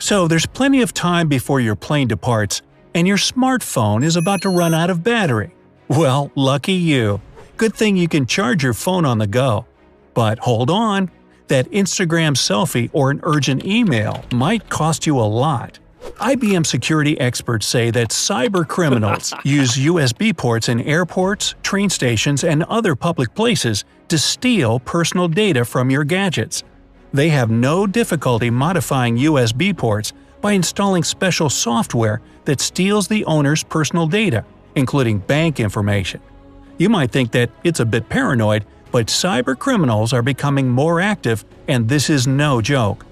So there's plenty of time before your plane departs, and your smartphone is about to run out of battery. Well, lucky you. Good thing you can charge your phone on the go. But hold on, that Instagram selfie or an urgent email might cost you a lot. IBM security experts say that cyber criminals use USB ports in airports, train stations, and other public places to steal personal data from your gadgets. They have no difficulty modifying USB ports by installing special software that steals the owner's personal data, including bank information. You might think that it's a bit paranoid, but cyber criminals are becoming more active, and this is no joke.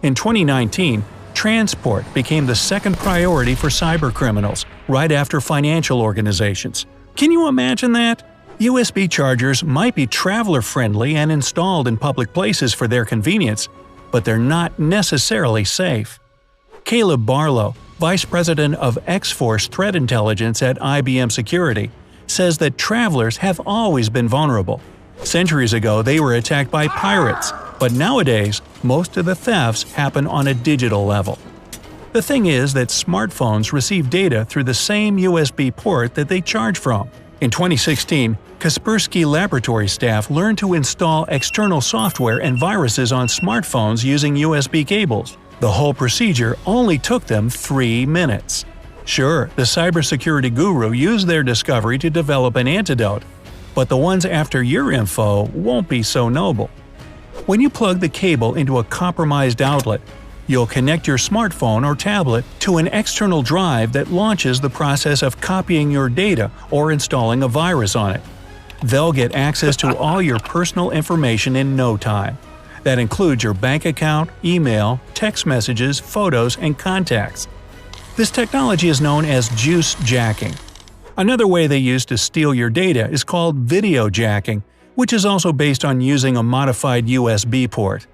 In 2019, transport became the second priority for cyber criminals, right after financial organizations. Can you imagine that? USB chargers might be traveler-friendly and installed in public places for their convenience, but they're not necessarily safe. Caleb Barlow, Vice President of X-Force Threat Intelligence at IBM Security, says that travelers have always been vulnerable. Centuries ago, they were attacked by pirates, but nowadays, most of the thefts happen on a digital level. The thing is that smartphones receive data through the same USB port that they charge from. In 2016, Kaspersky Laboratory staff learned to install external software and viruses on smartphones using USB cables. The whole procedure only took them 3 minutes. Sure, the cybersecurity guru used their discovery to develop an antidote, but the ones after your info won't be so noble. When you plug the cable into a compromised outlet, you'll connect your smartphone or tablet to an external drive that launches the process of copying your data or installing a virus on it. They'll get access to all your personal information in no time. That includes your bank account, email, text messages, photos, and contacts. This technology is known as juice jacking. Another way they use to steal your data is called video jacking, which is also based on using a modified USB port.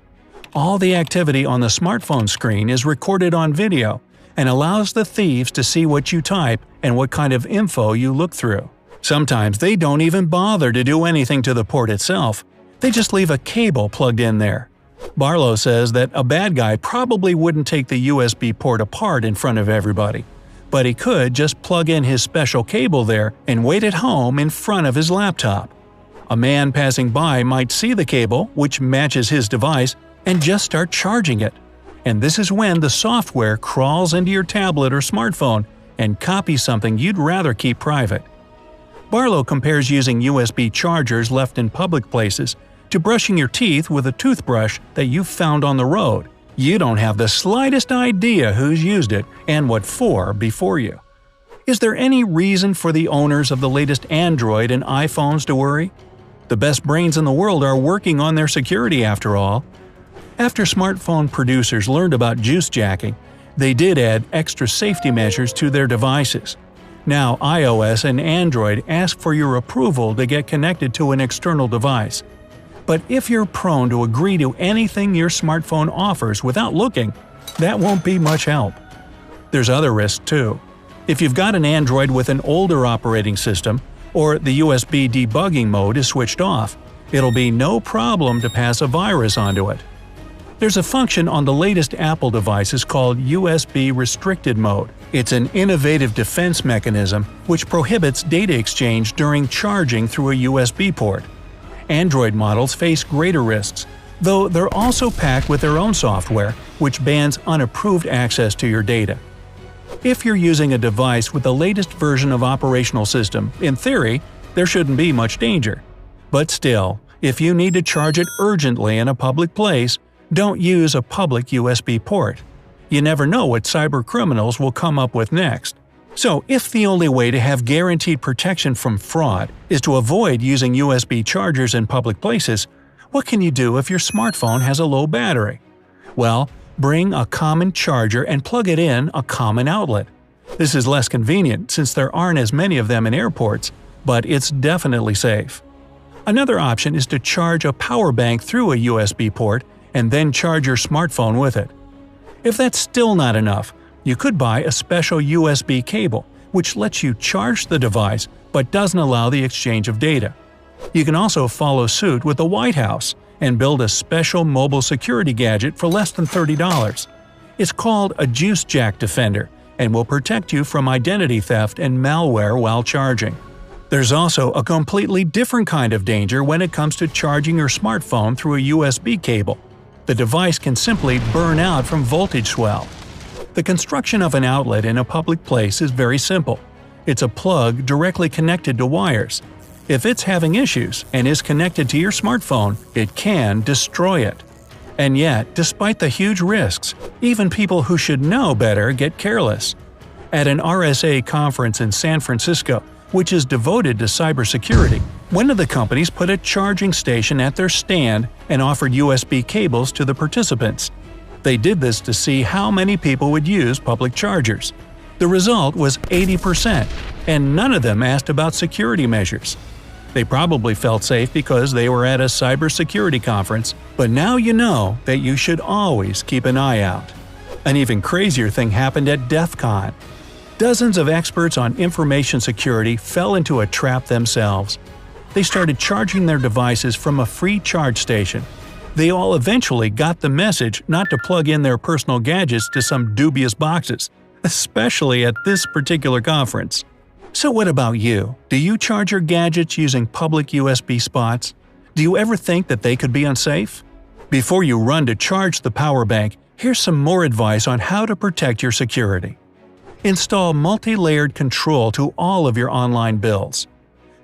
All the activity on the smartphone screen is recorded on video and allows the thieves to see what you type and what kind of info you look through. Sometimes they don't even bother to do anything to the port itself. They just leave a cable plugged in there. Barlow says that a bad guy probably wouldn't take the USB port apart in front of everybody, but he could just plug in his special cable there and wait at home in front of his laptop. A man passing by might see the cable, which matches his device, and just start charging it. And this is when the software crawls into your tablet or smartphone and copies something you'd rather keep private. Barlow compares using USB chargers left in public places to brushing your teeth with a toothbrush that you found on the road. You don't have the slightest idea who's used it and what for before you. Is there any reason for the owners of the latest Android and iPhones to worry? The best brains in the world are working on their security after all. After smartphone producers learned about juice jacking, they did add extra safety measures to their devices. Now iOS and Android ask for your approval to get connected to an external device. But if you're prone to agree to anything your smartphone offers without looking, that won't be much help. There's other risks too. If you've got an Android with an older operating system, or the USB debugging mode is switched off, it'll be no problem to pass a virus onto it. There's a function on the latest Apple devices called USB restricted mode. It's an innovative defense mechanism which prohibits data exchange during charging through a USB port. Android models face greater risks, though they're also packed with their own software, which bans unapproved access to your data. If you're using a device with the latest version of operational system, in theory, there shouldn't be much danger. But still, if you need to charge it urgently in a public place, don't use a public USB port. You never know what cyber criminals will come up with next. So if the only way to have guaranteed protection from fraud is to avoid using USB chargers in public places, what can you do if your smartphone has a low battery? Well, bring a common charger and plug it in a common outlet. This is less convenient since there aren't as many of them in airports, but it's definitely safe. Another option is to charge a power bank through a USB port and then charge your smartphone with it. If that's still not enough, you could buy a special USB cable, which lets you charge the device but doesn't allow the exchange of data. You can also follow suit with the White House and build a special mobile security gadget for less than $30. It's called a Juice Jack Defender and will protect you from identity theft and malware while charging. There's also a completely different kind of danger when it comes to charging your smartphone through a USB cable. The device can simply burn out from voltage swell. The construction of an outlet in a public place is very simple. It's a plug directly connected to wires. If it's having issues and is connected to your smartphone, it can destroy it. And yet, despite the huge risks, even people who should know better get careless. At an RSA conference in San Francisco, which is devoted to cybersecurity, one of the companies put a charging station at their stand and offered USB cables to the participants. They did this to see how many people would use public chargers. The result was 80%, and none of them asked about security measures. They probably felt safe because they were at a cybersecurity conference, but now you know that you should always keep an eye out. An even crazier thing happened at DEF CON. Dozens of experts on information security fell into a trap themselves. They started charging their devices from a free charge station. They all eventually got the message not to plug in their personal gadgets to some dubious boxes, especially at this particular conference. So what about you? Do you charge your gadgets using public USB spots? Do you ever think that they could be unsafe? Before you run to charge the power bank, here's some more advice on how to protect your security. Install multi-layered control to all of your online bills.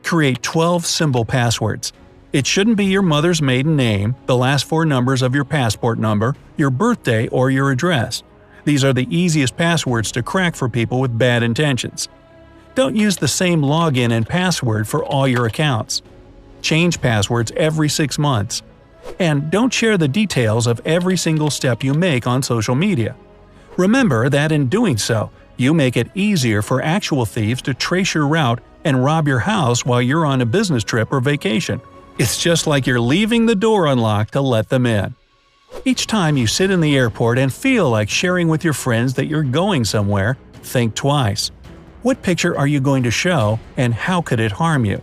Create 12-symbol passwords. It shouldn't be your mother's maiden name, the last 4 numbers of your passport number, your birthday, or your address. These are the easiest passwords to crack for people with bad intentions. Don't use the same login and password for all your accounts. Change passwords every 6 months. And don't share the details of every single step you make on social media. Remember that in doing so, you make it easier for actual thieves to trace your route and rob your house while you're on a business trip or vacation. It's just like you're leaving the door unlocked to let them in. Each time you sit in the airport and feel like sharing with your friends that you're going somewhere, think twice. What picture are you going to show, and how could it harm you?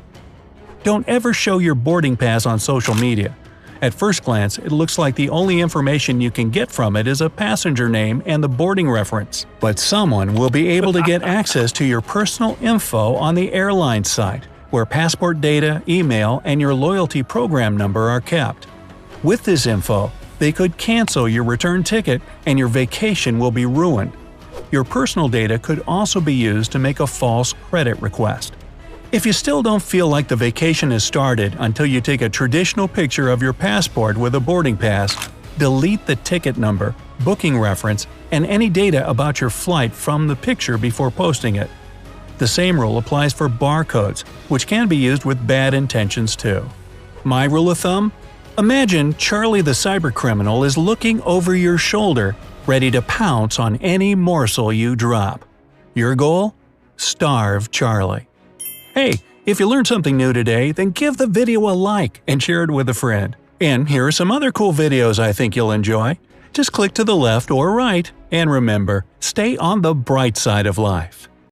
Don't ever show your boarding pass on social media. At first glance, it looks like the only information you can get from it is a passenger name and the boarding reference. But someone will be able to get access to your personal info on the airline site, where passport data, email, and your loyalty program number are kept. With this info, they could cancel your return ticket and your vacation will be ruined. Your personal data could also be used to make a false credit request. If you still don't feel like the vacation has started until you take a traditional picture of your passport with a boarding pass, delete the ticket number, booking reference, and any data about your flight from the picture before posting it. The same rule applies for barcodes, which can be used with bad intentions too. My rule of thumb? Imagine Charlie the cybercriminal is looking over your shoulder, ready to pounce on any morsel you drop. Your goal? Starve Charlie. Hey, if you learned something new today, then give the video a like and share it with a friend. And here are some other cool videos I think you'll enjoy. Just click to the left or right, and remember, stay on the bright side of life.